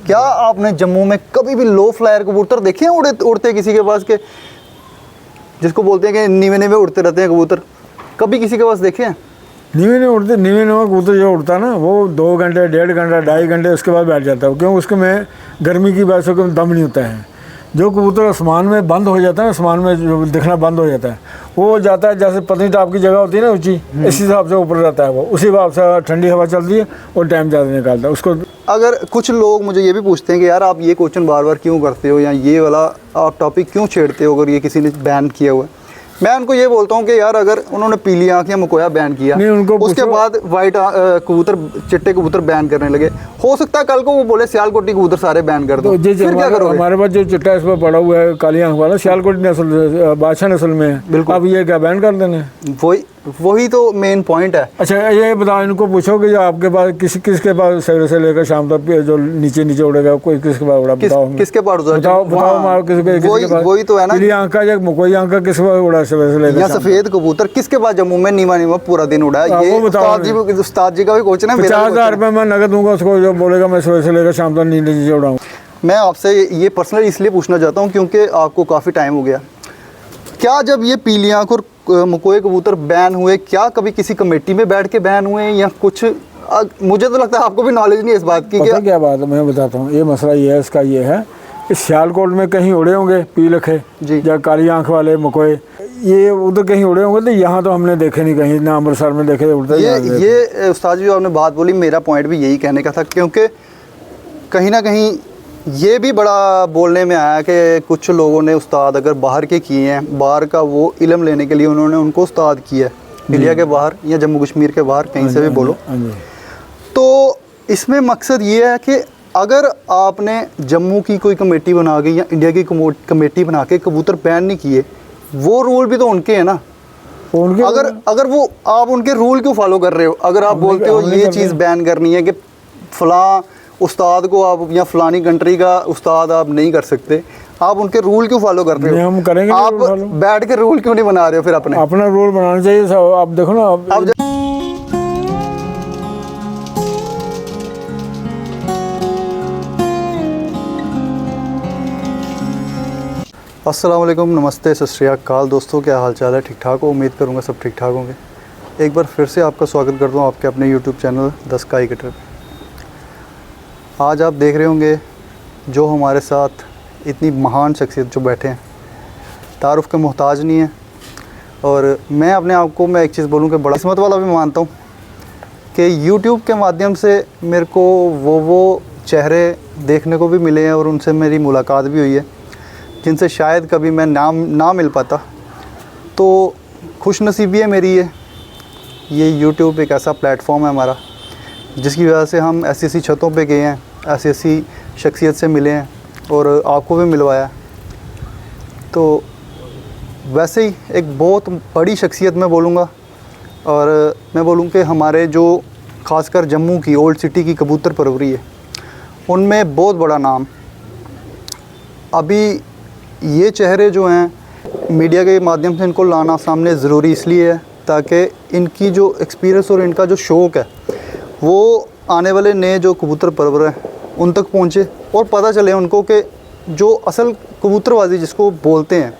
क्या आपने जम्मू में कभी भी लो फ्लायर कबूतर देखे हैं उड़ते किसी के पास के, जिसको बोलते हैं कि नीवे नीवे उड़ते रहते हैं कबूतर, कभी किसी के पास देखे हैं? नीवे नहीं उड़ते, नीवे नीवा कबूतर जो उड़ता ना वो 2 घंटे 1.5 घंटा 2.5 घंटे उसके बाद बैठ जाता है, क्योंकि उसके में गर्मी की वजह से दम नहीं होता है। जो कबूतर आसमान में बंद हो जाता है, आसमान में जो दिखना बंद हो जाता है, वो जाता है जैसे पत्नीटॉप की जगह होती है ना ऊंची, इसी हिसाब से ऊपर रहता है वो, उसी हिसाब से ठंडी हवा चलती है और टाइम ज़्यादा निकालता है उसको। अगर कुछ लोग मुझे ये भी पूछते हैं कि यार आप ये क्वेश्चन बार बार क्यों करते हो या ये वाला आप टॉपिक क्यों छेड़ते हो अगर ये किसी ने बैन किया हुआ है, मैं उनको ये बोलता हूँ कि यार अगर उन्होंने पीली आँख या मकोया बैन किया, उसके बाद वाइट कबूतर चिट्टे कबूतर बैन करने लगे, हो सकता है कल को वो बोले सियालकोटी कबूतर सारे बैन कर दो, फिर क्या करोगे? हमारे पास जो चिट्टा इस पर पड़ा हुआ है काली आँख वाला सियालकोटी नस्ल बादशाह नस्ल में है, बिल्कुल। अब ये क्या बैन कर देने? वही तो मेन पॉइंट है। अच्छा ये बताओ, इनको पूछो कि जो आपके पास किसके पास सवेरे से लेकर शाम तक जो नीचे उड़ेगा, कोई किसके पास उड़ा? बताओ किसके पास बताओ किसके वही तो है ना, पीली आँख का या मकोई आँख का किसके पास उड़ा सवेरे से लेकर? या सफेद कबूतर किसके पास जम्मू में नीवा पूरा दिन उड़ा? ये उस्ताद जी का भी क्वेश्चन है। 50,000 रुपये मैं नगद दूंगा उसको जो बोलेगा मैं सवेरे से लेकर शाम तक नीचे उड़ाऊँ। मैं आपसे ये पर्सनली इसलिए पूछना चाहता हूँ क्योंकि आपको काफ़ी टाइम हो गया, क्या जब ये पीली आँख और मकोए कबूतर बैन हुए, क्या कभी किसी कमेटी में बैठ के बैन हुए या कुछ? मुझे तो लगता है आपको भी नॉलेज नहीं है इस बात की। क्या बात है, मैं बताता हूँ। ये मसला ये है, इसका ये है कि सियालकोट में कहीं उड़े होंगे पीलखे या काली आँख वाले मकोए, ये उधर कहीं उड़े होंगे, तो यहाँ तो हमने देखे नहीं कहीं, ना अमृतसर में देखे उड़ते। ये उस्ताद जी आपने बात बोली, मेरा पॉइंट भी यही कहने का था, क्योंकि कहीं ना कहीं ये भी बड़ा बोलने में आया कि कुछ लोगों ने उस्ताद अगर बाहर के किए हैं, बाहर का वो इल्म लेने के लिए उन्होंने उनको उस्ताद किया है इंडिया के बाहर या जम्मू कश्मीर के बाहर, कहीं से भी बोलो। तो इसमें मकसद ये है कि अगर आपने जम्मू की कोई कमेटी बना के या इंडिया की कमेटी बना के कबूतर बैन नहीं किए, वो रूल भी तो उनके हैं ना। अगर वो आप उनके रूल क्यों फॉलो कर रहे हो? अगर आप बोलते हो ये चीज़ बैन करनी है कि फ़लाँ उस्ताद को आप या फ़लानी कंट्री का उस्ताद आप नहीं कर सकते, आप उनके रूल क्यों फॉलो कर रहे हो? हम करेंगे, आप बैठ के रूल क्यों नहीं बना रहे हो? फिर अपना रूल बनाना चाहिए। आप देखो ना, अस्सलाम वालेकुम, नमस्ते, सत श्री अकाल दोस्तों, क्या हाल चाल है? ठीक ठाक हो? उम्मीद करूँगा सब ठीक ठाक होंगे। एक बार फिर से आपका स्वागत करता हूँ आपके अपने YouTube channel the sky cutter. आज आप देख रहे होंगे जो हमारे साथ इतनी महान शख्सियत जो बैठे हैं, तारुफ़ के मोहताज नहीं है। और मैं अपने आप को मैं एक चीज़ बोलूँ कि बड़ा किस्मत वाला भी मानता हूँ कि यूट्यूब के माध्यम से मेरे को वो चेहरे देखने को भी मिले हैं और उनसे मेरी मुलाकात भी हुई है जिनसे शायद कभी मैं ना मिल पाता। तो खुशनसीबी है मेरी ये यूट्यूब एक ऐसा प्लेटफॉर्म है हमारा जिसकी वजह से हम ऐसी छतों पे गए हैं, ऐसी शख्सियत से मिले हैं और आपको भी मिलवाया। तो वैसे ही एक बहुत बड़ी शख्सियत मैं बोलूँगा, और मैं बोलूँ कि हमारे जो ख़ासकर जम्मू की ओल्ड सिटी की कबूतर परवरी है, उनमें बहुत बड़ा नाम। अभी ये चेहरे जो हैं मीडिया के माध्यम से इनको लाना सामने ज़रूरी इसलिए है ताकि इनकी जो एक्सपीरियंस और इनका जो शौक़ है वो आने वाले नए जो कबूतर परवर हैं उन तक पहुँचे और पता चले उनको कि जो असल कबूतरबाजी जिसको बोलते हैं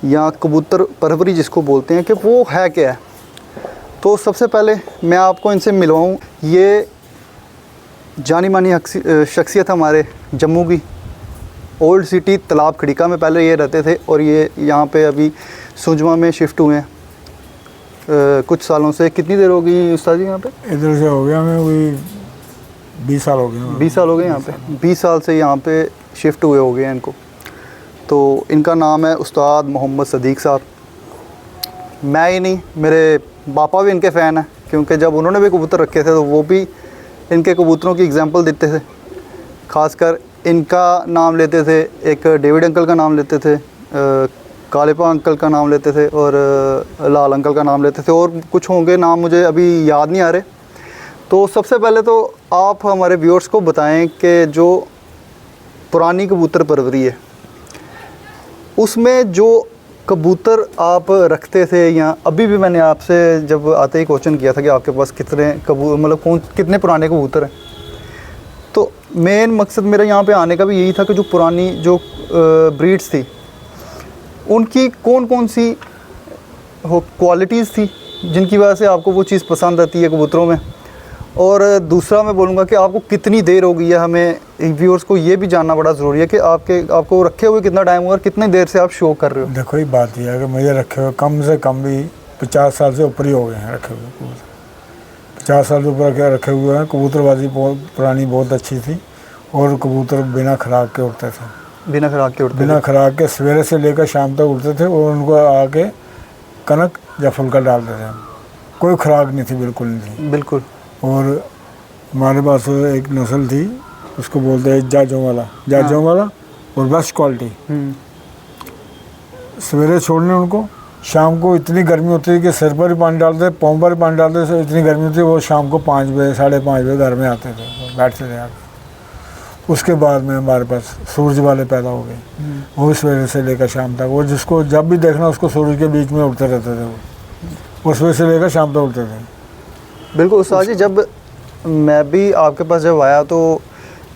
या कबूतर परवरी जिसको बोलते हैं कि वो है क्या है। तो सबसे पहले मैं आपको इनसे मिलवाऊँ। ये जानी मानी शख्सियत हमारे जम्मू की ओल्ड सिटी तालाब खड़ीका में पहले ये रहते थे और ये यहाँ पे अभी सुजमा में शिफ्ट हुए हैं कुछ सालों से। कितनी देर हो गई उस्ताद जी यहाँ पे? इधर से हो गया हमें वही 20 साल हो गए। 20 साल हो गए यहाँ पे, 20 साल से यहाँ पे शिफ्ट हुए हो गए हैं इनको। तो इनका नाम है उस्ताद मोहम्मद सदीक साहब। मैं ही नहीं, मेरे पापा भी इनके फ़ैन हैं, क्योंकि जब उन्होंने भी कबूतर रखे थे तो वो भी इनके कबूतरों की एग्जांपल देते थे। ख़ासकर इनका नाम लेते थे, एक डेविड अंकल का नाम लेते थे, कालेपा अंकल का नाम लेते थे और लाल अंकल का नाम लेते थे, और कुछ होंगे नाम मुझे अभी याद नहीं आ रहे। तो सबसे पहले तो आप हमारे व्यूअर्स को बताएं कि जो पुरानी कबूतर परवरी है उसमें जो कबूतर आप रखते थे, या अभी भी मैंने आपसे जब आते ही क्वेश्चन किया था कि आपके पास कितने कितने पुराने कबूतर हैं, तो मेन मकसद मेरा यहाँ पे आने का भी यही था कि जो पुरानी जो ब्रीड्स थी उनकी कौन कौन सी क्वालिटीज़ थी जिनकी वजह से आपको वो चीज़ पसंद आती है कबूतरों में। और दूसरा मैं बोलूँगा कि आपको कितनी देर हो गई है, हमें व्यूअर्स को ये भी जानना बड़ा ज़रूरी है कि आपको रखे हुए कितना टाइम हुआ और कितनी देर से आप शो कर रहे हो। देखो ये बात यह है कि मुझे रखे हुए कम से कम भी 50 साल से ऊपर ही हो गए हैं रखे हुए कबूतर। 50 साल से ऊपर रखे हुए हैं। कबूतरबाजी बहुत पुरानी बहुत अच्छी थी और कबूतर बिना खुराक के उड़ते थे। बिना खुराक के उड़ते? बिना खुराक के सवेरे से लेकर शाम तक उड़ते थे और उनको आके कनक या फुल्का डालते थे। कोई खुराक नहीं थी, बिल्कुल नहीं थी। बिल्कुल। और हमारे पास एक नस्ल थी, उसको बोलते हैं जाजों वाला और बेस्ट क्वालिटी। सवेरे छोड़ने उनको, शाम को इतनी गर्मी होती थी कि सिर पर ही पानी डालते, पाँव पर ही पानी डालते थे, इतनी गर्मी होती, वो शाम को 5 बजे 5:30 बजे घर में आते थे, बैठते थे आके। उसके बाद में हमारे पास सूरज वाले पैदा हो गए, वो सवेरे से लेकर शाम तक, वो जिसको जब भी देखना उसको सूरज के बीच में उड़ते रहते थे। वो सवेरे से लेकर शाम तक उड़ते थे। बिल्कुल उस्ताद जी, जब मैं भी आपके पास जब आया तो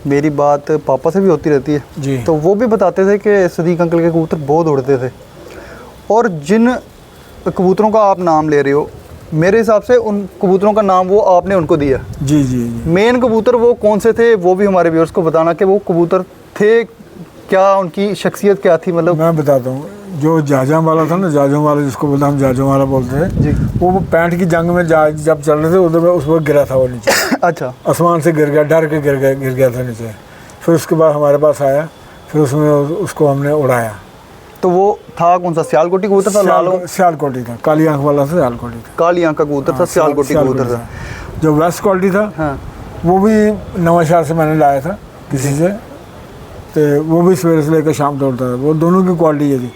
मेरी बात पापा से भी होती रहती है जी, तो वो भी बताते थे कि सदीक अंकल के कबूतर बहुत उड़ते थे। और जिन कबूतरों का आप नाम ले रहे हो, मेरे हिसाब से उन कबूतरों का नाम वो आपने उनको दिया। जी जी जी। मेन कबूतर वो कौन से थे वो भी हमारे व्यूअर्स को बताना कि वो कबूतर थे क्या, उनकी शख्सियत क्या थी। मतलब मैं बताता हूँ, जो जाजों वाला था ना, जाजों वाला जिसको बोलते हम जाजों वाला बोलते थे जी, वो 65 की जंग में जब चल रहे थे उधर में उस वक्त गिरा था वो नीचे। अच्छा। आसमान से गिर गया, डर के गिर गया था नीचे। फिर उसके बाद हमारे पास आया, फिर उसमें उसको हमने उड़ाया। तो वो था कौन सा, सियालकोटी कबूतर था? सियालकोटी था, काली आंख वाला था, सियालकोटी था। काली आंख का कबूतर था, सियालकोटी कबूतर था। जो वेस्ट क्वालिटी था, हाँ, वो भी नवाशहर से मैंने लाया था किसी से, तो वो भी सवेरे से लेकर शाम तक उड़ता था। वो दोनों की क्वालिटी ये थी,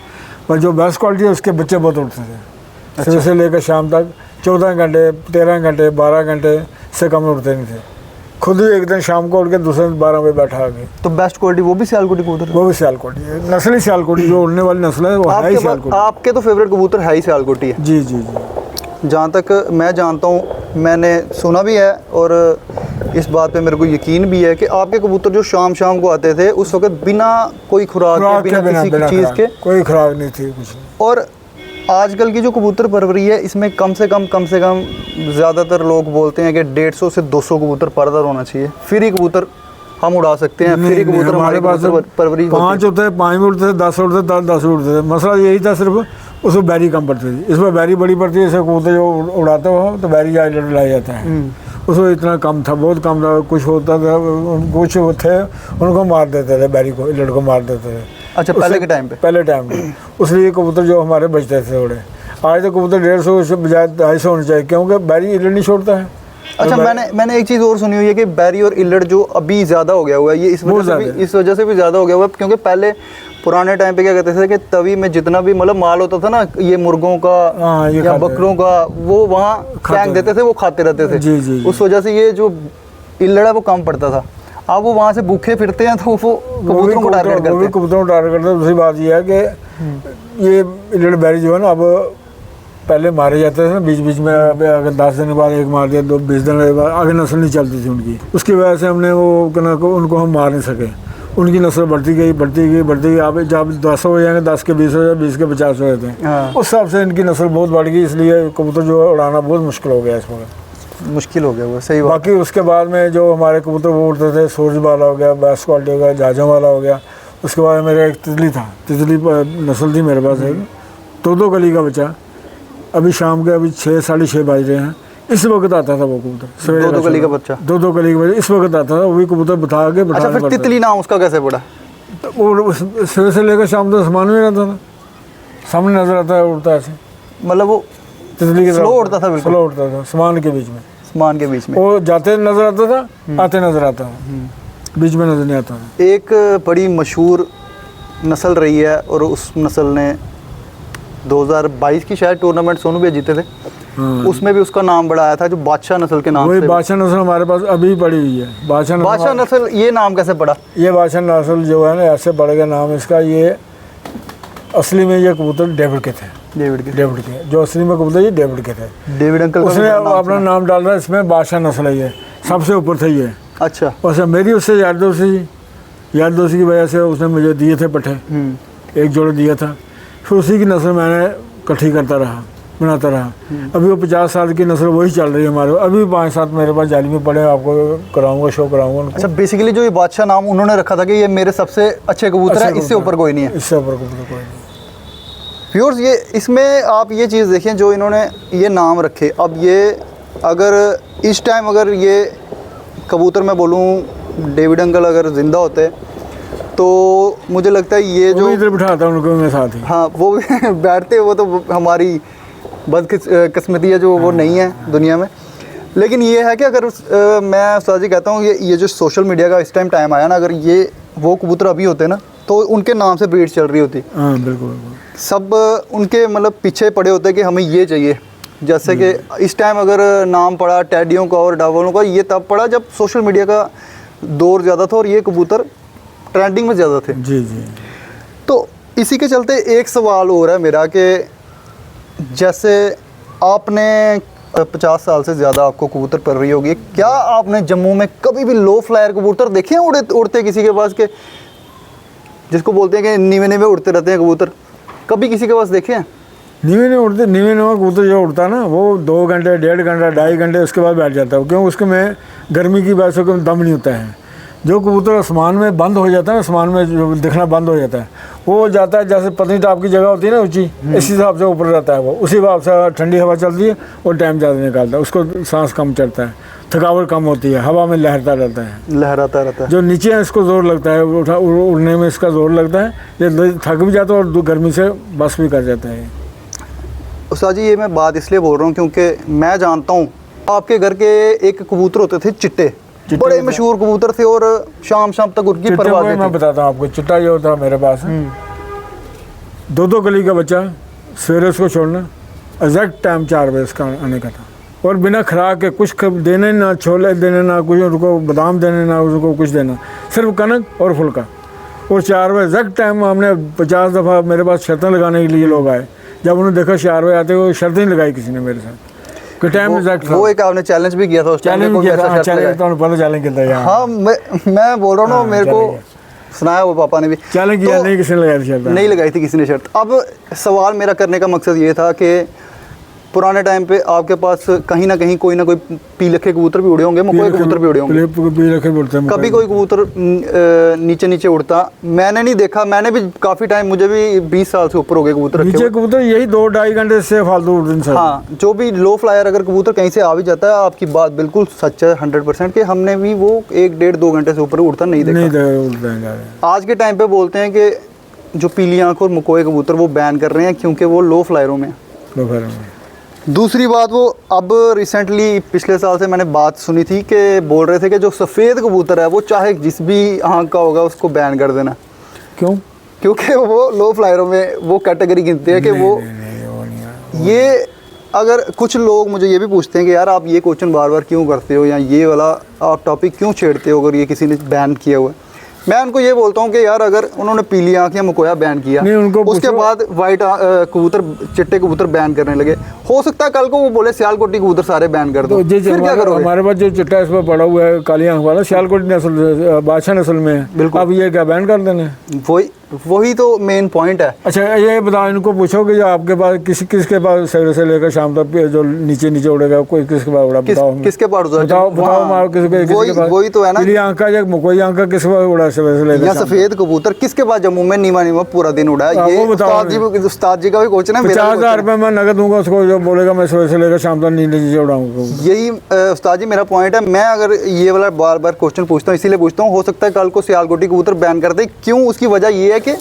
पर जो बेस्ट क्वालिटी है उसके बच्चे बहुत उड़ते थे। सवेरे से लेकर शाम तक 14 घंटे 13 घंटे 12 घंटे से कम उड़ते नहीं थे। खुद ही एक दिन शाम को उड़ के दूसरे दिन 12 बजे बैठा आ गए। तो बेस्ट क्वालिटी वो भी सियालकोटी कबूतर? वो भी सियालकोटी है, नस्ल ही सियालकोटी, जो उड़ने वाली नस्ल है वो है ही सियालकोटी। आपके तो फेवरेट कबूतर है ही सियालकोटी है? जी जी जी। जहाँ तक मैं जानता हूँ, मैंने सुना भी है और इस बात पे मेरे को यकीन भी है कि आपके कबूतर जो शाम को आते थे उस वक्त बिना कोई खुराक के, बिना किसी चीज़ के, कोई खुराक नहीं थी कुछ नहीं। और आजकल की जो कबूतर परवरी है इसमें कम से कम ज़्यादातर लोग बोलते हैं कि 150 से 200 कबूतर परवर होना चाहिए, फिर ही कबूतर हम उड़ा सकते हैं। फिर ही कबूतर हमारे पास परवरी 5 होते हैं, 5 में उड़ते थे, 10 उड़ते थे, 10 उड़ते थे। मसला यही था सिर्फ उसमें बैरी कम पड़ती थी। इसमें बैरी बड़ी पड़ती है, इसे कबूतर जो उड़ाते हो तो बैरी लाई जाता है। उसमें इतना कम था, बहुत कम था। कुछ होता था, कुछ थे उनको मार देते थे, बैरी को, इलड़ को मार देते थे। अच्छा, पहले के टाइम पे? पहले टाइम पे उसलिए कबूतर जो हमारे बचते थे थोड़े। आज तो कबूतर 150 से बजाय 250 होने चाहिए, क्योंकि बैरी इलड़ नहीं छोड़ता है। अच्छा, मैंने एक चीज़ और सुनी हुई है कि बैरी और इलड़ जो अभी ज़्यादा हो गया हुआ है, ये इस वजह से भी ज़्यादा हो गया हुआ है, क्योंकि पहले पुराने टाइम पे क्या कहते थे कि तवी में जितना भी मतलब माल होता था ना, ये मुर्गों का या बकरों का, वो वहाँ फेंक देते थे, वो खाते रहते थे। जी जी। उस वजह से ये जो इलड़ है वो कम पड़ता था। अब वो वहाँ से भूखे फिरते हैं तो वो कबूतरों को टारगेट करते हैं। कबूतरों को टारगेट करते हैं। दूसरी बात ये है कि ये इलड़ बैरी जो है ना, अब पहले मारे जाते थे ना बीच बीच में, अगर 10 दिन के बाद एक मार दिया, 20 दिन के बाद आगे नस्ल नहीं चलती थी उनकी। उसकी वजह से हमने वो उनको हम मार नहीं सके। उनकी नस्ल बढ़ती गई। अब जब 10 हो जाएंगे, 10 के 20 हो जाए, 20 के 50 हो जाते हैं। उस हिसाब से इनकी नस्ल बहुत बढ़ गई, इसलिए कबूतर जो उड़ाना बहुत मुश्किल हो गया इस वक्त। मुश्किल हो गया वो, सही बात। बाकी उसके बाद में जो हमारे कबूतर वो उड़ते थे, सूरज वाला हो गया, बेस्ट क्वालिटी हो गया, जाजों वाला हो गया। उसके बाद मेरा एक तितली था, तितली नस्ल थी मेरे पास एक, 2 गली का बच्चा। अभी शाम के 6 साढ़े 6 बज रहे हैं, इस वक्त आता था वो कबूतर। 2 गली का बच्चा? 2 गली का बच्चा इस वक्त आता था, वही कबूतर बता के। अच्छा, फिर तितली नाम उसका कैसे पड़ा? वो सुबह से लेकर शाम तक आसमान में रहता था, सामने नजर आता है उड़ता ऐसे। मतलब वो तितली के स्लो उड़ता था? बिल्कुल स्लो उड़ता था, आसमान के बीच में। आसमान के बीच में वो जाते नजर आता था, आते नजर आता था, बीच में नजर नहीं आता था। एक बड़ी मशहूर नस्ल रही है और उस नस्ल ने 2022 की शायद टूर्नामेंट सोनू भैया जीते थे। उसमें भी उसका नाम बड़ा आया था, जो बादशाह नस्ल के नाम से। वही बादशाह नस्ल हमारे पास अभी पड़ी हुई है। बादशाह नस्ल, ये नाम कैसे पड़ा? ये बादशाह नस्ल जो है ना, ऐसे पड़ गया नाम इसका। ये असली में ये कबूतर डेविड के थे। डेविड के जो असली में कबूतर, ये डेविड के थे। डेविड अंकल उसने अपना नाम डाल रहा है इसमें, बादशाह नस्ल है ये, सबसे ऊपर थे ये। अच्छा। और सर मेरी उससे यार दोस्ती की वजह से उसने मुझे दिए थे पट्ठे, एक जोड़ा दिया था। फिर उसी की नस्ल मैंने इकट्ठी करता रहा, बनाता रहा। अभी वो 50 साल की नस्ल वही चल रही है हमारे। अभी 5-7 मेरे पास जाली में पड़े, आपको कराऊंगा, शो कराऊंगा उनको। अच्छा, बेसिकली जो ये बादशाह नाम उन्होंने रखा था कि ये मेरे सबसे अच्छे कबूतर है, इससे ऊपर कोई नहीं है। इससे ऊपर कबूतर कोई नहीं। व्यूअर्स, ये इसमें आप ये चीज़ देखें जो इन्होंने ये नाम रखे। अब ये अगर इस टाइम अगर ये कबूतर मैं बोलूँ डेविड अंकल अगर ज़िंदा होते तो मुझे लगता है ये जो इधर बिठाता हूँ उनको मैं साथ ही। हाँ, वो भी बैठते, वो तो हमारी बदकिस्मती है जो वो नहीं है दुनिया में। लेकिन ये है कि अगर मैं उस्ताद जी कहता हूँ ये जो सोशल मीडिया का इस टाइम आया ना, अगर ये वो कबूतर अभी होते ना तो उनके नाम से ब्रीड चल रही होती। हाँ बिल्कुल। सब उनके मतलब पीछे पड़े होते कि हमें ये चाहिए। जैसे कि इस टाइम अगर नाम पड़ा टेडियों का और डावलों का, ये तब पड़ा जब सोशल मीडिया का दौर ज़्यादा था और ये कबूतर ट्रेंडिंग में ज़्यादा थे। जी जी। तो इसी के चलते एक सवाल हो रहा है मेरा कि जैसे आपने 50 साल से ज़्यादा आपको कबूतर पड़ रही होगी, क्या आपने जम्मू में कभी भी लो फ्लायर कबूतर देखे हैं उड़ते किसी के पास के, जिसको बोलते हैं कि नीवे उड़ते रहते हैं कबूतर, कभी किसी के पास देखे हैं? नीवे कबूतर जो उड़ता है ना, वो 2 घंटे, 1.5 घंटा, 2.5 घंटे उसके बाद बैठ जाता है, क्यों उसके में गर्मी की वजह से दम नहीं होता है। जो कबूतर आसमान में बंद हो जाता है, आसमान में जो दिखना बंद हो जाता है, वो जाता है जैसे पत्नी टाप की जगह होती है ना ऊंची, इसी हिसाब से ऊपर रहता है वो। उसी हिसाब से ठंडी हवा चलती है और टाइम ज़्यादा निकालता है, उसको सांस कम चढ़ता है, थकावट कम होती है, हवा में लहराता रहता है। जो नीचे है इसको ज़ोर लगता है, उड़ने में इसका ज़ोर लगता है, ये थक भी जाता है और गर्मी से बस भी कर जाता है। उस्ताद जी, ये मैं बात इसलिए बोल रहा हूँ क्योंकि मैं जानता हूँ आपके घर के एक कबूतर होते थे चिट्टे, बड़े मशहूर कबूतर थे और शाम तक उनकी परवाज़ें थी। मैं बताता हूँ आपको, चिट्टा जो था मेरे पास 2-2 कली का बच्चा, सवेरे उसको छोड़ना, एग्जैक्ट टाइम 4 बजे उसका आने का था, और बिना खुराक के कुछ देने ना, छोले देने ना, कुछ उनको बादाम देने ना, उसको कुछ देना, सिर्फ कनक और फुल्का। और 4 बजे एग्जैक्ट टाइम हमने 50 दफ़ा मेरे पास शर्तें लगाने के लिए लोग आए। जब उन्होंने देखा 4 बजे आते, वो शर्तें नहीं लगाई किसी ने मेरे साथ कि टाइम एग्जैक्ट। वो एक आपने चैलेंज भी किया था उस टाइम, चैलेंज किया था, चैलेंज तो पहले चैलेंज किया था। हाँ, मैं बोल रहा हूँ ना, मेरे को सुनाया वो पापा ने भी चैलेंज किया। नहीं, किसी ने लगाई शर्त नहीं लगाई थी किसी ने शर्त। अब सवाल मेरा करने का मकसद ये था कि पुराने टाइम पे आपके पास कहीं ना कहीं कोई ना कोई पीलखे कबूतर भी उड़े होंगे, मकोए कबूतर भी उड़े होंगे, कभी कोई कबूतर नीचे उड़ता मैंने नहीं देखा। मैंने भी काफ़ी टाइम, मुझे भी 20 साल से ऊपर हो गए कबूतर नीचे कबूतर यही 2-2.5 घंटे से फालतू उड़ते हैं। हाँ, जो भी लो फ्लायर अगर कबूतर कहीं से आ भी जाता है, आपकी बात बिल्कुल सच है 100% कि हमने भी वो 1-1.5-2 घंटे से ऊपर उड़ता नहीं देखा। आज के टाइम पे बोलते हैं कि जो पीली आँख और मकोए कबूतर वो बैन कर रहे हैं क्योंकि वो लो फ्लायरों में। दूसरी बात, वो अब रिसेंटली पिछले साल से मैंने बात सुनी थी कि बोल रहे थे कि जो सफ़ेद कबूतर है वो चाहे जिस भी आँख का होगा उसको बैन कर देना। क्यों? क्योंकि वो लो फ्लायरों में वो कैटेगरी गिनते हैं कि वो ये। अगर कुछ लोग मुझे ये भी पूछते हैं कि यार आप ये क्वेश्चन बार बार क्यों करते हो, या ये वाला आप टॉपिक क्यों छेड़ते हो अगर ये किसी ने बैन किया हुआ है। मैं उनको ये बोलता हूँ कि यार अगर उन्होंने पीली आँख या मकोया बैन किया, उसके बाद वाइट कबूतर, चिट्टे कबूतर बैन करने लगे, हो सकता है कल को वो बोले सियालकोटी कबूतर सारे बैन कर दो, तो फिर क्या करोगे? हमारे पास जो चिट्टा इस पर पड़ा हुआ है काली आँख वाला, सियालकोटी नस्ल, बादशाह नस्ल में है। बिल्कुल। अब ये क्या बैन कर देना? वही तो मेन पॉइंट है। अच्छा, ये बताओ, इनको पूछो कि जो आपके पास किसके पास सवेरे से लेकर शाम तक जो नीचे उड़ेगा, कोई किसके पास उड़ा? बताओ किसके पास बताओ वही तो है ना। पीली आँख का या मकोई आँख का किसके पास उड़ा सवेरे से लेकर? या सफेद कबूतर किसके पास जम्मू में नीवा पूरा दिन उड़ा? ये उस्ताद जी का भी क्वेश्चन है। 50,000 रुपये मैं नगद दूंगा उसको जो बोलेगा मैं सवेरे से लेकर शाम तक नीचे उड़ाऊंगा। यही उस्ताद जी मेरा पॉइंट है। मैं अगर ये वाला बार बार क्वेश्चन पूछता हूँ, इसीलिए पूछता हूँ, हो सकता है कल को सियालकोटी कबूतर बैन कर दे। क्यों? उसकी वजह ये है कि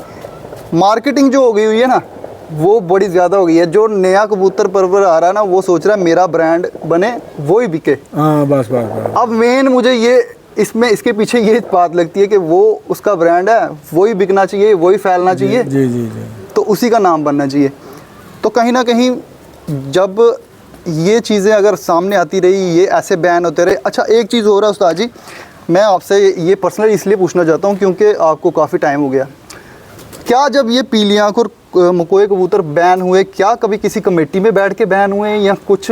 मार्केटिंग जो हो गई हुई है ना, वो बड़ी ज़्यादा हो गई है। जो नया कबूतर परवर आ रहा है ना, वो सोच रहा है मेरा ब्रांड बने, वो ही बिके। हाँ, बस। अब मेन मुझे ये इसके पीछे ये बात लगती है कि वो उसका ब्रांड है, वही बिकना चाहिए, वही फैलना चाहिए। जी। तो उसी का नाम बनना चाहिए। तो कहीं ना कहीं जब ये चीज़ें अगर सामने आती रही, ये ऐसे बैन होते रहे। अच्छा, एक चीज़ हो रहा है उस्ताद जी, मैं आपसे ये पर्सनली इसलिए पूछना चाहता हूँ क्योंकि आपको काफ़ी टाइम हो गया। क्या जब ये पीली आँख और मकोए कबूतर बैन हुए, क्या कभी किसी कमेटी में बैठ के बैन हुए, या कुछ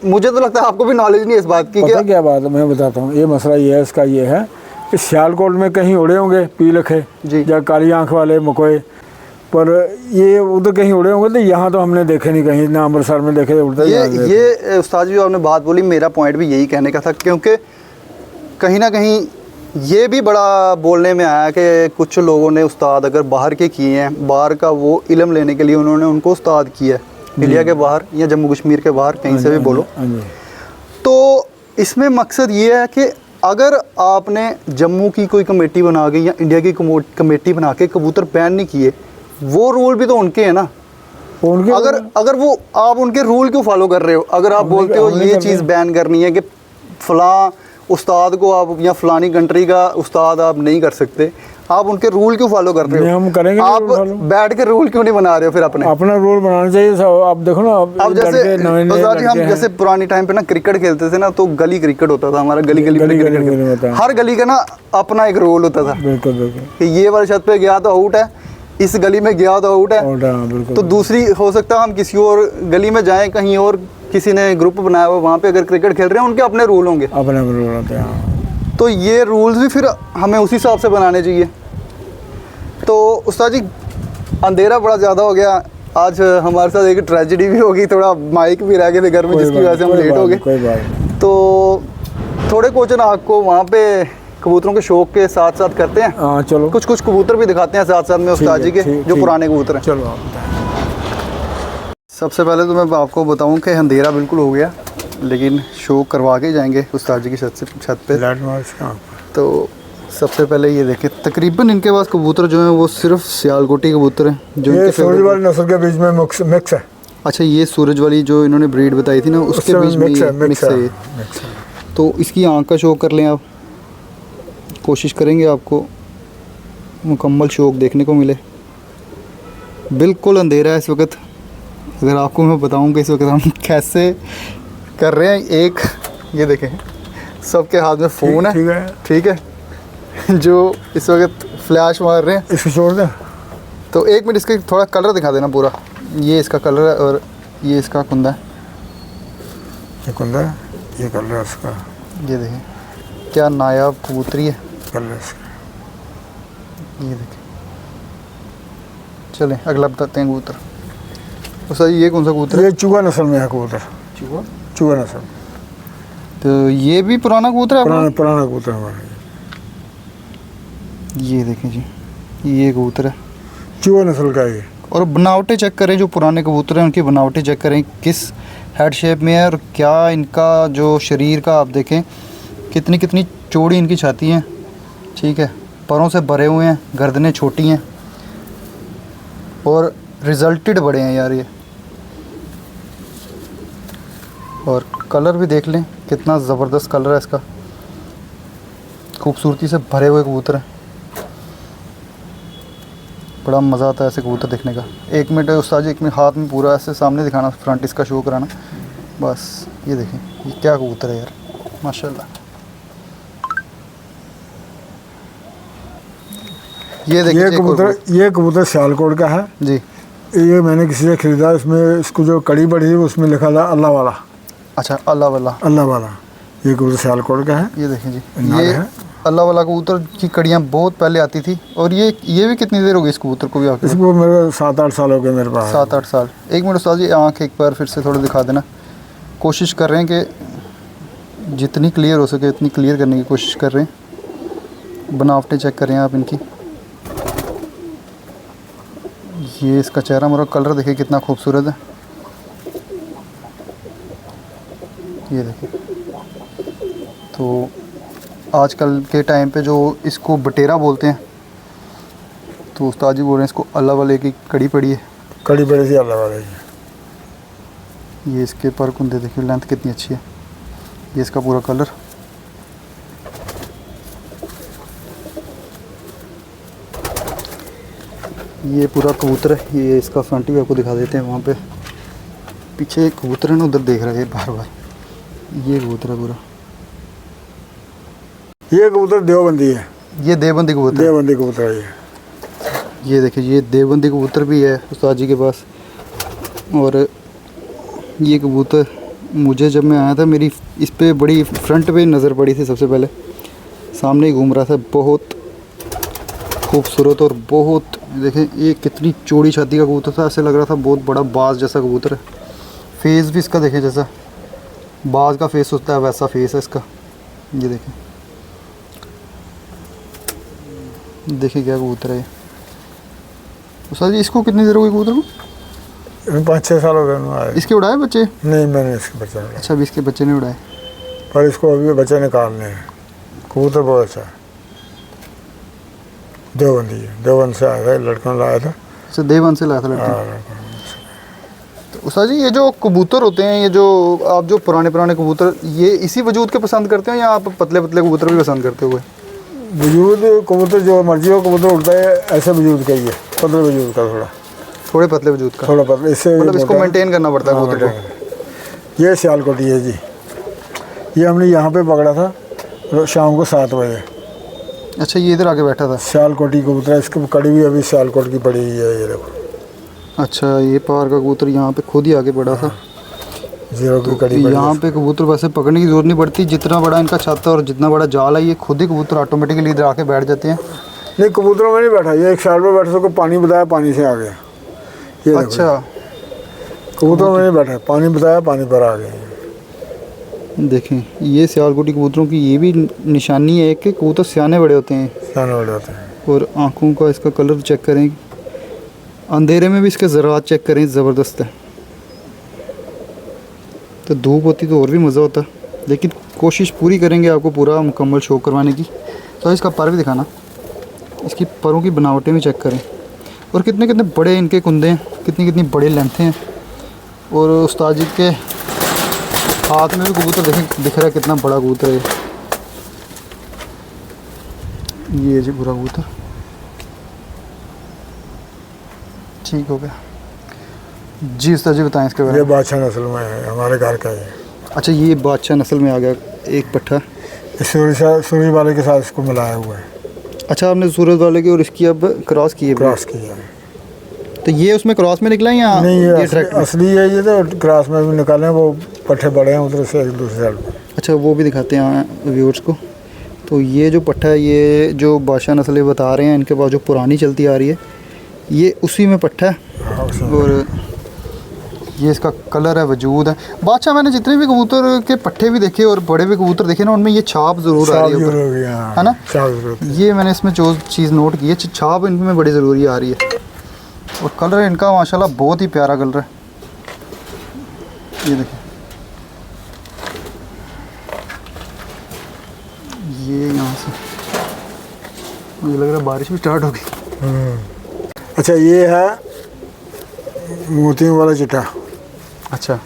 मुझे तो लगता है आपको भी नॉलेज नहीं है इस बात की पता क्या बात है, मैं बताता हूँ। ये मसला ये है, इसका ये है कि सियालकोट में कहीं उड़े होंगे पीलखे जी। या काली आंख वाले मकोए, पर ये उधर कहीं उड़े होंगे, तो यहाँ तो हमने देखे नहीं कहीं, ना अमृतसर में देखे उड़ते। ये उस्ताद जी जो आपने बात बोली, मेरा पॉइंट भी यही कहने का था, क्योंकि कहीं ना कहीं ये भी बड़ा बोलने में आया कि कुछ लोगों ने उस्ताद अगर बाहर के किए हैं, बाहर का वो इल्म लेने के लिए उन्होंने उनको उस्ताद किया है, इंडिया के बाहर या जम्मू कश्मीर के बाहर, कहीं से भी बोलो। तो इसमें मकसद ये है कि अगर आपने जम्मू की कोई कमेटी बना के या इंडिया की कमेटी बना के कबूतर बैन नहीं किए, वो रूल भी तो उनके हैं ना। उनके अगर वो आप उनके रूल क्यों फॉलो कर रहे हो? अगर आप बोलते हो ये चीज़ बैन करनी है कि फ़लाँ उस्ताद को आप या फ़लानी कंट्री का उस्ताद आप नहीं कर सकते, आप उनके रूल क्यों फॉलो कर रहे हो? हम करेंगे, आप बैठ के रूल क्यों नहीं बना रहे हो फिर अपना रूल बनाना चाहिए। आप देखो ना, अब जैसे उस्ताद जी हम जैसे पुरानी टाइम पे ना क्रिकेट खेलते थे ना, तो गली क्रिकेट होता था हमारा, गली में क्रिकेट, हर गली का ना अपना एक रोल होता था। बिल्कुल बिल्कुल, कि ये वाली छत पे गया तो आउट है, इस गली में गया तो आउट है। तो दूसरी हो सकता है हम किसी और गली में जाएं, कहीं और किसी ने ग्रुप बनाया हुआ वहाँ पे अगर क्रिकेट खेल रहे हैं, उनके अपने रूल होंगे, अपने रूल होते हैं। तो ये रूल्स भी फिर हमें उसी हिसाब से बनाने चाहिए। तो उस्ताद जी अंधेरा बड़ा ज़्यादा हो गया आज, हमारे साथ एक ट्रेजेडी भी होगी, थोड़ा माइक भी रह गए थे घर में, जिसकी वजह से हम लेट हो गए। तो थोड़े क्वेश्चन आपको वहाँ पे कबूतरों के शौक के साथ साथ करते हैं। हाँ चलो, कुछ कबूतर भी दिखाते हैं साथ साथ में उस्ताद जी के, जो पुराने कबूतर हैं। चलो। सबसे पहले तो मैं आपको बताऊं कि अंधेरा बिल्कुल हो गया, लेकिन शो करवा के जाएंगे उस्ताद जी की छत पे। तो सबसे पहले ये देखें, तकरीबन इनके पास कबूतर जो हैं वो सिर्फ सियालकोटी कबूतर हैं, जो ये सूरज वाली नस्ल के बीच में मिक्स है। अच्छा, ये सूरज वाली जो इन्होंने ब्रीड बताई थी ना, उसके बीच में मिक्स है। तो इसकी आँख का शौक कर लें आप, कोशिश करेंगे आपको मुकम्मल शौक देखने को मिले। बिल्कुल अंधेरा है इस वक्त। अगर आपको मैं बताऊं कि इस वक्त हम कैसे कर रहे हैं, एक ये देखें सबके हाथ में फ़ोन है, ठीक है, जो इस वक्त फ्लैश मार रहे हैं। इसको छोड़ दें। तो एक मिनट इसका थोड़ा कलर दिखा देना पूरा। ये इसका कलर है और ये इसका कुंदा है। ये कुंदा है, ये कलर है इसका। ये देखें क्या नायाब कबूतरी है, कलर इसका। ये देखें। चलें अगला बताते हैं कबूतर। तो सर ये कौन सा कबूतर है? ये चूहा नस्ल में है कबूतर। चूहा नस्ल। तो ये भी पुराना कबूतर है? पुराना कबूतर हमारा। ये देखें जी, ये कबूतर है, चूहा नस्ल का ये। और बनावटें चेक करें, जो पुराने कबूतर हैं उनकी बनावटें चेक करें, किस हेड शेप में है और क्या इनका जो शरीर का आप देखें कितनी कितनी चौड़ी इनकी छाती है, ठीक है, परों से भरे हुए हैं, गर्दनें छोटी हैं और रिजल्टेड बड़े हैं यार ये। और कलर भी देख लें कितना ज़बरदस्त कलर है इसका, खूबसूरती से भरे हुए कबूतर हैं। बड़ा मज़ा आता है ऐसे कबूतर देखने का। एक मिनट उस्ताद जी, एक मिनट हाथ में पूरा ऐसे सामने दिखाना, फ्रंट इसका शो कराना बस। ये देखें ये क्या कबूतर है यार, माशाल्लाह। ये देखिए ये कबूतर सियालकोट का है जी। ये मैंने किसी से ख़रीदा, इसमें इसको जो कड़ी बढ़ी है उसमें लिखा था अल्लाह वाला। अच्छा, अल्लाह वाला। अल्लाह वाला। ये कबूतर सियालकोट का है। ये देखें जी, ये अल्लाह वाला कबूतर की कड़ियाँ बहुत पहले आती थी। और ये भी कितनी देर हो गई इस कबूतर को भी? आपके इसको मेरे 7-8 साल हो गए मेरे पास। 7-8 साल। एक मिनट उस्ताद जी, आँख एक बार फिर से थोड़ा दिखा देना। कोशिश कर रहे हैं कि जितनी क्लियर हो सके उतनी क्लियर करने की कोशिश कर रहे हैं। बनावटें चेक कर रहे हैं आप इनकी। ये इसका चेहरा मोरा कलर देखिए कितना खूबसूरत है। ये देखिए, तो आजकल के टाइम पे जो इसको बटेरा बोलते हैं, तो उस्ताद जी बोल रहे हैं इसको अल्लाह वाले की कड़ी पड़ी है। कड़ी पड़ी थी अल्लाह वाले की। ये इसके पर कुंदे देखिए, लेंथ कितनी अच्छी है। ये इसका पूरा कलर। ये पूरा कबूतर है। ये इसका फ्रंट भी आपको दिखा देते हैं। वहाँ पे पीछे एक कबूतर है ना, उधर देख रहा है बार बार। ये कबूतर है पूरा। ये कबूतर देवबंदी है। ये देवबंदी कबूतर। देवबंदी कबूतर है ये देखिए, ये देवबंदी कबूतर भी है उस्ताद जी के पास। और ये कबूतर मुझे जब मैं आया था मेरी इस पे बड़ी फ्रंट पे नज़र पड़ी थी सबसे पहले, सामने ही घूम रहा था। बहुत खूबसूरत और बहुत, देखें ये कितनी चौड़ी छाती का कबूतर था, ऐसे लग रहा था बहुत बड़ा बाज जैसा कबूतर है। फेस भी इसका देखें जैसा बाज का फेस होता है वैसा फेस है इसका। ये देखें, देखिए क्या कबूतर है ये। उस्ताद जी इसको कितनी देर हो गई कबूतर को? 5-6 साल हो गए उन्होंने आए। इसके उड़ाए बच्चे? नहीं, मैंने इसके बच्चे नहीं, अच्छा, अभी इसके बच्चे नहीं उड़ाए। पर इसको अभी बच्चे निकालने हैं। कबूतर बहुत अच्छा है। देवबंदी है, देवबंद से आया था, लड़का लाया था। अच्छा, देवबंद से लाया था लड़का। हाँ, तो उस्ताद जी ये जो कबूतर होते हैं, ये जो आप जो पुराने कबूतर, ये इसी वजूद के पसंद करते हो या आप पतले पतले कबूतर भी पसंद करते हो? वजूद कबूतर जो मर्जी हो कबूतर उड़ता है, ऐसे वजूद का ही है, पतले वजूद का, थोड़े पतले वजूद का, थोड़ा पतला, इससे मतलब इसको मेंटेन करना पड़ता है हाँ, कबूतर को। ये सियालकोटी है जी। ये हमने यहाँ पे पकड़ा था शाम को 7 बजे। अच्छा, ये इधर आके बैठा था। सियालकोटी कबूतर है, इसकी कड़ी भी अभी सियालकोट की पड़ी हुई है, ये देखो। अच्छा, ये पार का कबूतर यहाँ पे खुद ही आके पड़ा था। 0 की कड़ी पड़ी यहाँ पे कबूतर वैसे पकड़ने की जरूरत नहीं पड़ती, जितना बड़ा इनका छत है और जितना बड़ा जाल है, ये खुद ही कबूतर ऑटोमेटिकली इधर आके बैठ जाते हैं। नहीं, कबूतरों में नहीं बैठा, ये एक साइड पे बैठा, उसको पानी बताया, पानी से आ गया। ये देखो, अच्छा, कबूतरों में नहीं बैठा, पानी बताया, पानी पर आ गए। देखें ये सियालकोटी कबूतरों की ये भी निशानी है कि कबूतर सियाने बड़े होते हैं सियाने बड़े होते हैं। और आँखों का इसका कलर चेक करें, अंधेरे में भी इसके ज़रात चेक करें, ज़बरदस्त है। तो धूप होती तो और भी मज़ा होता, लेकिन कोशिश पूरी करेंगे आपको पूरा मुकम्मल शो करवाने की। तो इसका पर भी दिखाना, इसकी परों की बनावटें भी चेक करें और कितने कितने बड़े इनके कुंदे हैं, कितनी कितनी बड़े लेंथ हैं। और उस्ताद जी के हाथ में भी कबूतर देखें, दिख रहा है कितना बड़ा कबूतर है ये जी, पूरा कबूतर ठीक हो गया जी। उस्ताद जी बताएं इसके बारे ये में। बादशाह नस्ल में है, हमारे घर का ही है। अच्छा, ये बादशाह नस्ल में आ गया एक पट्ठा। सूरज वाले के साथ इसको मिलाया हुआ है। अच्छा, आपने सूरज वाले की और इसकी अब क्रॉस की है? क्रॉस किया है। तो ये उसमें क्रॉस में निकला है या नहीं, ये ट्रैक में? असली है ये, तो क्रॉस में भी निकाले, वो पट्ठे बड़े हैं उधर से एक दूसरे साइड में। अच्छा, वो भी दिखाते हैं व्यूअर्स को। तो ये जो पट्ठा है, ये जो बादशाह नस्ल बता रहे हैं, इनके पास जो पुरानी चलती आ रही है, ये उसी में पट्ठा है। हाँ, और ये इसका कलर है, वजूद है। बादशाह मैंने जितने भी कबूतर के पट्ठे भी देखे और बड़े भी कबूतर देखे ना, उनमें ये छाप ज़रूर आ रही है ऊपर, है ना? ये मैंने इसमें जो चीज़ नोट की है, छाप इनमें बड़ी ज़रूरी आ रही है। और कलर इनका माशाल्लाह बहुत ही प्यारा कलर है। ये देखिए, ये यहाँ से मुझे लग रहा है बारिश भी स्टार्ट हो गई। अच्छा, ये है मोतियों वाला चिट्टा। अच्छा,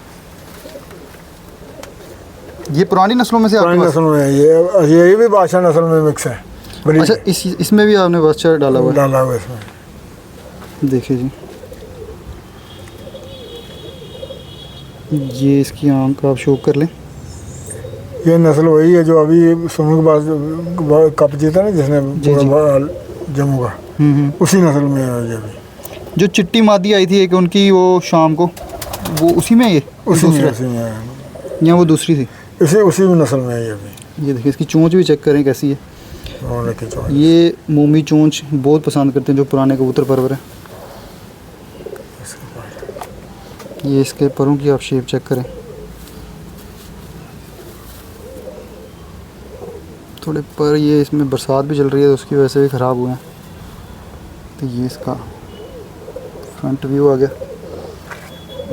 ये पुरानी नस्लों में से आपके पुरानी पास? नस्ल में है ये भी बादशाह नस्ल में मिक्स है। अच्छा, इसमें भी आपने बादशाह डाला हुआ है? डाला हुआ इसमें। देखिए जी, ये इसकी आंख आप शो कर लें। ये नस्ल वही है जो अभी सोनू के पास कप जीता ना जिसने जम्मू का, उसी नस्ल में है ये भी। जो चिट्टी मादी आई थी एक उनकी, वो शाम को, वो उसी में है? ये उसी में है, या वो दूसरी थी? उसी में नस्ल में है ये भी। ये देखिए, इसकी चोंच भी चेक करें कैसी है। ये मोमी चोंच बहुत पसंद करते हैं जो पुराने कबूतर परवर हैं। ये इसके परों की आप शेप चेक करें, थोड़े पर ये इसमें बरसात भी चल रही है तो उसकी वजह से भी ख़राब हुए हैं। तो ये इसका फ्रंट व्यू आ गया।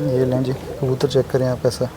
ये लें जी, कबूतर चेक करें आप कैसा।